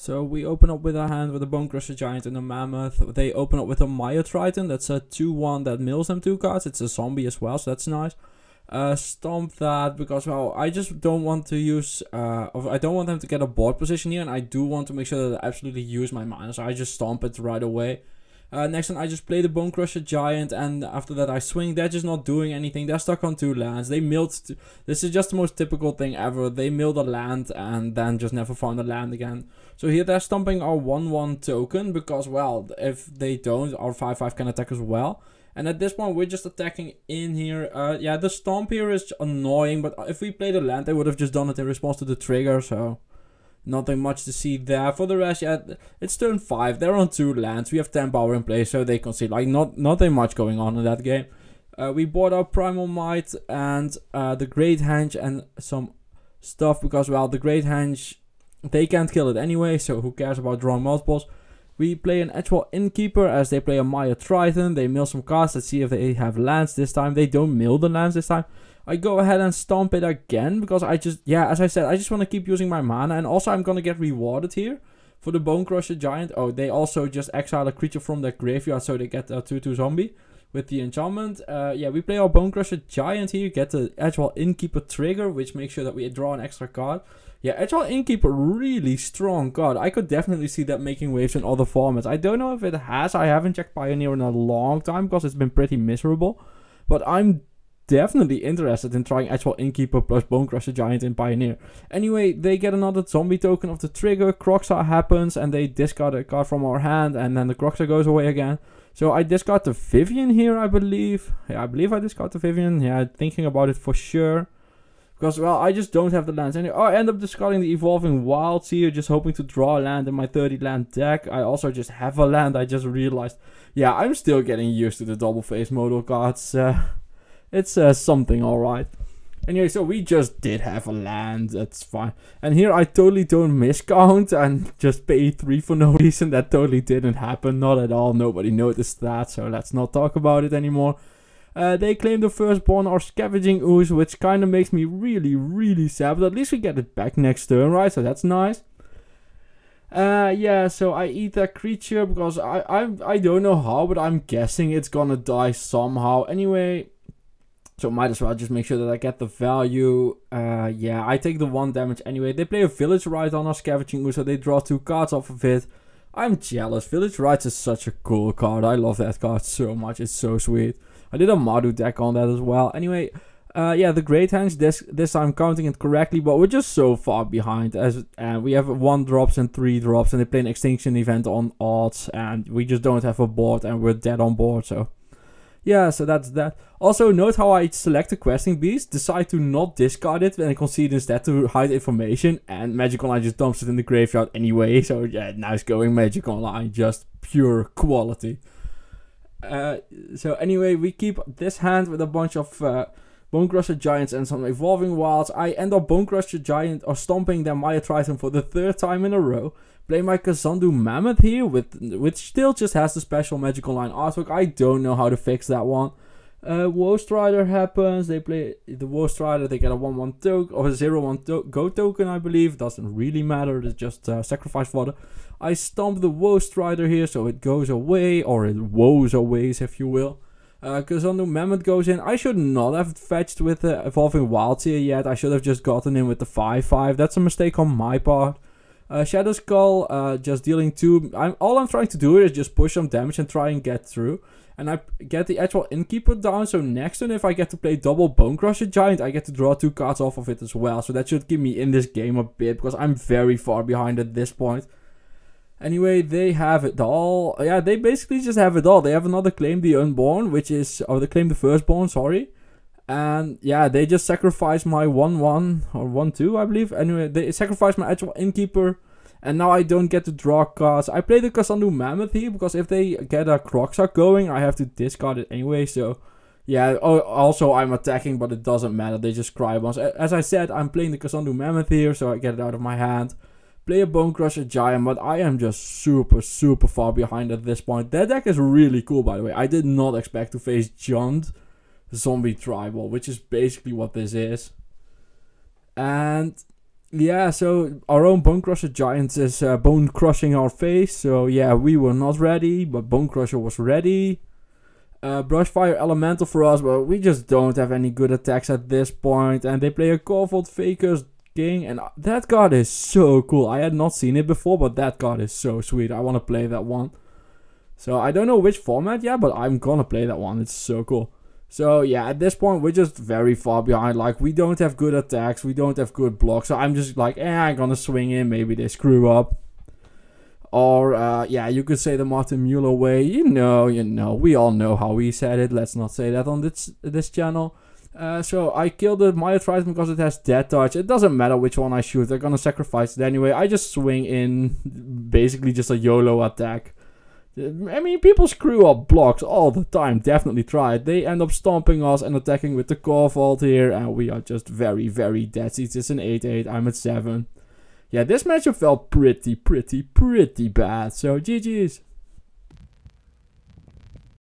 So we open up with our hand with a Bone Crusher Giant and a Mammoth. They open up with a Maya Triton. That's a 2-1 that mills them 2 cards. It's a zombie as well, so that's nice. Stomp that because, well, I just don't want to use, I don't want them to get a board position here, and I do want to make sure that I absolutely use my mana, so I just stomp it right away. Next one, I just play the Bone Crusher Giant, and after that I swing. They're just not doing anything. They're stuck on 2 lands. They milled. This is just the most typical thing ever. They milled a land and then just never found a land again. So here they're stomping our 1-1 token because, well, if they don't, our 5-5 can attack as well. And at this point, we're just attacking in here. Yeah, the stomp here is annoying, but if we played a land, they would have just done it in response to the trigger, so nothing much to see there. For the rest, yeah, it's turn 5. They're on 2 lands. We have 10 power in play, so they concede. Like, nothing much going on in that game. We bought our Primal Might and the Great Henge and some stuff because, well, the Great Henge, they can't kill it anyway, so who cares about drawing multiples. We play an Edgewall Innkeeper as they play a Maya Triton. They mill some cards. Let's see if they have lands this time. They don't mill the lands this time. I go ahead and stomp it again because I just, yeah, as I said, I just want to keep using my mana. And also I'm going to get rewarded here for the Bone Crusher Giant. Oh, they also just exile a creature from their graveyard, so they get a 2-2 zombie with the enchantment. Yeah, we play our Bone Crusher Giant here. Get the Edgewall Innkeeper trigger, which makes sure that we draw an extra card. Yeah, Edgewall Innkeeper, really strong card. I could definitely see that making waves in other formats. I don't know if it has. I haven't checked Pioneer in a long time because it's been pretty miserable. But I'm definitely interested in trying Edgewall Innkeeper plus Bone Crusher Giant in Pioneer. Anyway, they get another zombie token of the trigger. Croxar happens and they discard a card from our hand. And then the Croxar goes away again. So I discard the Vivian here, I believe. Yeah, I believe I discard the Vivian. Yeah, thinking about it for sure. Because, well, I just don't have the lands anyway. Oh, I end up discarding the Evolving Wilds here, just hoping to draw a land in my 30 land deck. I also just have a land, I just realized. Yeah, I'm still getting used to the double face modal cards. It's something, alright. Anyway, so we just did have a land, that's fine. And here I totally don't miscount and just pay 3 for no reason. That totally didn't happen, not at all. Nobody noticed that, so let's not talk about it anymore. They claim the firstborn or Scavenging Ooze, which kind of makes me really, really sad. But at least we get it back next turn, right? So that's nice. Yeah, so I eat that creature because I don't know how, but I'm guessing it's gonna die somehow. Anyway, so might as well just make sure that I get the value. Yeah, I take the 1 damage anyway. They play a Village Rite on our Scavenging Ooze, so they draw 2 cards off of it. I'm jealous. Village Rites is such a cool card. I love that card so much. It's so sweet. I did a Mardu deck on that as well. Anyway, yeah, the Great Henge, this I'm counting it correctly, but we're just so far behind. As we have 1 drops and 3 drops, and they play an Extinction Event on odds, and we just don't have a board, and we're dead on board, so yeah, so that's that. Also, note how I select the Questing Beast, decide to not discard it, and concede instead to hide information, and Magic Online just dumps it in the graveyard anyway, so yeah, nice going Magic Online, just pure quality. So anyway, we keep this hand with a bunch of Bone Crusher Giants and some Evolving Wilds. I end up Bone Crusher Giant or stomping their Maya Triton for the 3rd time in a row. Play my Kazandu Mammoth here, which still just has the special Magic Online artwork. I don't know how to fix that one. Woe Strider happens. They play the Woe Strider. They get a 1-1 token or a 0-1 go token, I believe. Doesn't really matter. It's just sacrifice fodder. I stomp the Woe Strider here, so it goes away, or it woes away, if you will. Kazandu Mammoth goes in. I should not have fetched with the Evolving Wilds here yet. I should have just gotten in with the 5-5. That's a mistake on my part. Shadow Skull, just dealing 2. All I'm trying to do is just push some damage and try and get through. And I get the Edgewall Innkeeper down, so next turn if I get to play double Bone Crusher Giant, I get to draw 2 cards off of it as well. So that should give me in this game a bit, because I'm very far behind at this point. Anyway, they have it all. Yeah, they basically just have it all. They have another Claim the Unborn, which is, or they Claim the Firstborn, sorry. And yeah, they just sacrifice my 1-1 or 1-2, I believe. Anyway, they sacrifice my Edgewall Innkeeper. And now I don't get to draw cards. I play the Kazandu Mammoth here, because if they get a Croxar going, I have to discard it anyway. So yeah, also I'm attacking, but it doesn't matter. They just cry once. As I said, I'm playing the Kazandu Mammoth here, so I get it out of my hand. Play a Bone Crusher Giant, but I am just super, super far behind at this point. That deck is really cool, by the way. I did not expect to face Jund Zombie Tribal, which is basically what this is. And Yeah, so our own Bone Crusher Giant is bone crushing our face. So yeah, we were not ready, but Bone Crusher was ready. Brushfire Elemental for us, but we just don't have any good attacks at this point. And they play a Corvold Faker's King, and that card is so cool. I had not seen it before, but that card is so sweet. I want to play that one. So I don't know which format yet, but I'm gonna play that one. It's so cool. So yeah, at this point we're just very far behind. Like, we don't have good attacks, we don't have good blocks. So I'm just like, I'm gonna swing in. Maybe they screw up. Or yeah, you could say the Martin Mueller way. You know, we all know how he said it. Let's not say that on this channel. So I killed the MANATRADERS because it has Death Touch. It doesn't matter which one I shoot. They're gonna sacrifice it anyway. I just swing in, basically just a YOLO attack. I mean, people screw up blocks all the time. Definitely try it. They end up stomping us and attacking with the Corvold here. And we are just very, very dead. See, it's an 8-8. I'm at 7. Yeah, this matchup felt pretty bad. So, GG's.